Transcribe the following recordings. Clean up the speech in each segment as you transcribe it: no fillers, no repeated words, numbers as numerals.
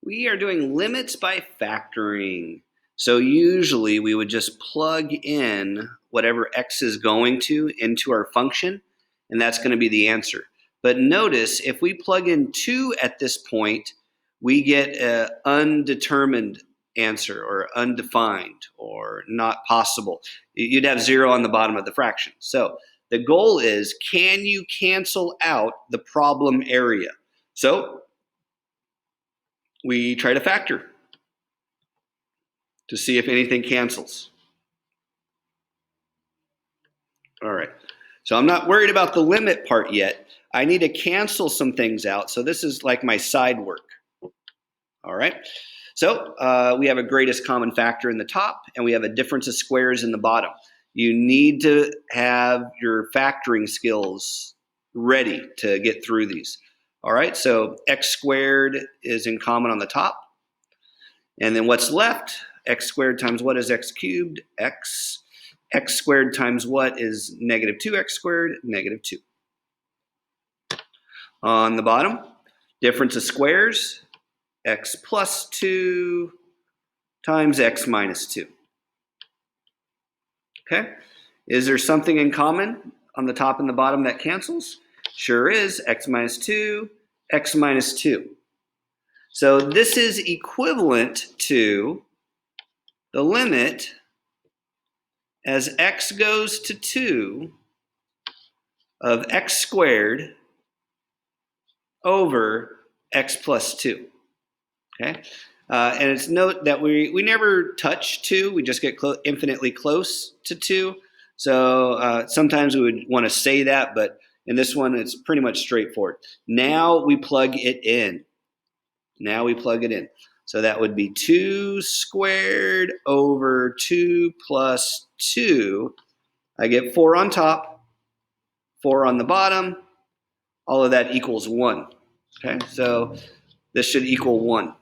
We are doing limits by factoring. So usually we would just plug in whatever x is going to into our function, and that's going to be the answer. But notice if we plug in 2 at this point, we get an undetermined answer or undefined or not possible. You'd have 0 on the bottom of the fraction. So the goal is, can you cancel out the problem area? So we try to factor to see if anything cancels. All right, so I'm not worried about the limit part yet. I need to cancel some things out. So this is like my side work. All right, so we have a greatest common factor in the top, and we have a difference of squares in the bottom. You need to have your factoring skills ready to get through these. All right, so x squared is in common on the top. And then what's left? X squared times what is x cubed? X. X squared times what is negative 2x squared? Negative 2. On the bottom, difference of squares, x plus 2 times x minus 2. Okay, is there something in common on the top and the bottom that cancels? Sure is, x minus 2, x minus 2. So this is equivalent to the limit as x goes to 2 of x squared over x plus 2. Okay, and it's note that we never touch 2. We just get infinitely close to 2. So sometimes we would want to say that, but in this one, it's pretty much straightforward. Now we plug it in. Now we plug it in. So that would be 2 squared over 2 plus 2. I get 4 on top, 4 on the bottom. All of that equals 1. Okay, so this should equal 1.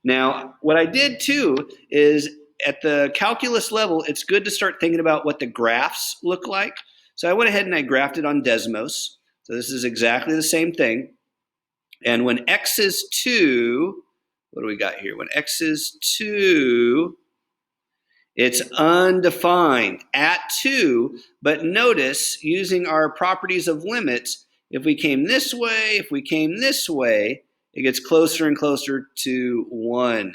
Now, what I did too is at the calculus level, it's good to start thinking about what the graphs look like. So I went ahead and I graphed it on Desmos. So this is exactly the same thing. And when x is 2, what do we got here? When x is 2, it's undefined at 2. But notice, using our properties of limits, if we came this way, if we came this way, it gets closer and closer to 1.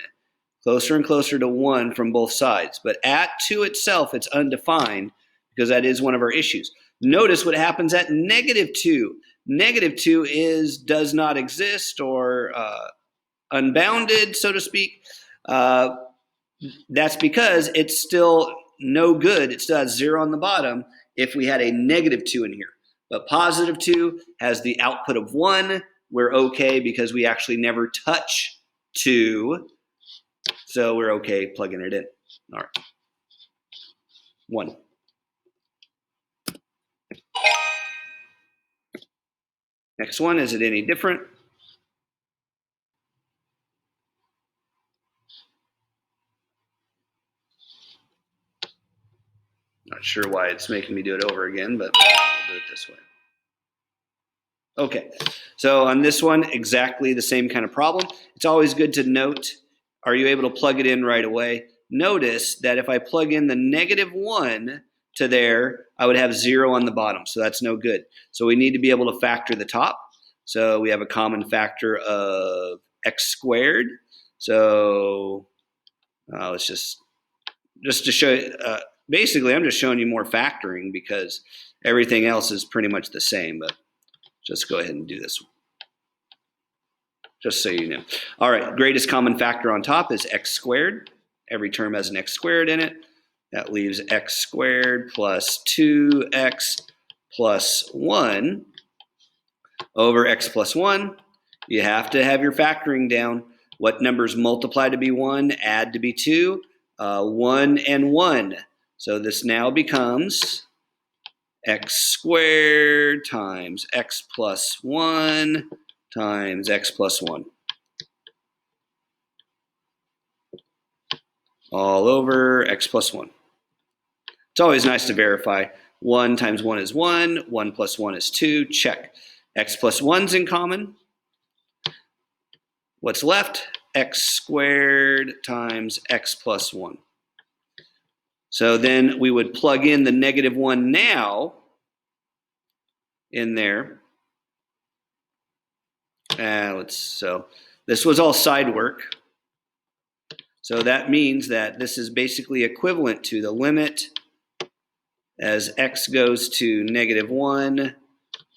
Closer and closer to 1 from both sides. But at 2 itself, it's undefined because that is one of our issues. Notice what happens at negative 2. Negative 2 does not exist or unbounded, so to speak. That's because it's still no good. It still has 0 on the bottom if we had a negative 2 in here. But positive 2 has the output of 1. We're okay because we actually never touch 2. So we're okay plugging it in. All right. 1. Next one, is it any different? Not sure why it's making me do it over again, but I'll do it this way. Okay, so on this one, exactly the same kind of problem. It's always good to note, are you able to plug it in right away? Notice that if I plug in the negative 1 to there, I would have 0 on the bottom, so that's no good. So we need to be able to factor the top. So we have a common factor of x squared. So let's just to show you, basically I'm just showing you more factoring because everything else is pretty much the same, but just go ahead and do this one, just so you know. All right, greatest common factor on top is x squared. Every term has an x squared in it. That leaves x squared plus 2x plus 1 over x plus 1. You have to have your factoring down. What numbers multiply to be 1, add to be 2? 1 and 1. So this now becomes x squared times x plus 1 times x plus 1. All over x plus 1. It's always nice to verify. 1 times 1 is 1. 1 plus 1 is 2. Check. X plus 1's in common. What's left? x squared times x plus 1. So then we would plug in the -1 now in there. So this was all side work. So that means that this is basically equivalent to the limit as x goes to -1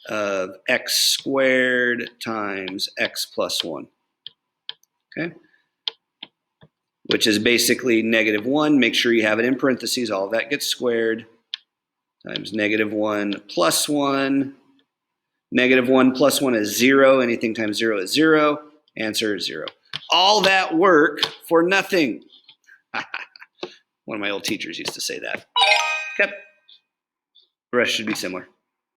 of x squared times x plus 1. Okay? Which is basically -1. Make sure you have it in parentheses. All of that gets squared times -1 plus 1. -1 plus 1 is 0. Anything times 0 is 0. Answer is 0. All that work for nothing. One of my old teachers used to say that. Okay. The rest should be similar.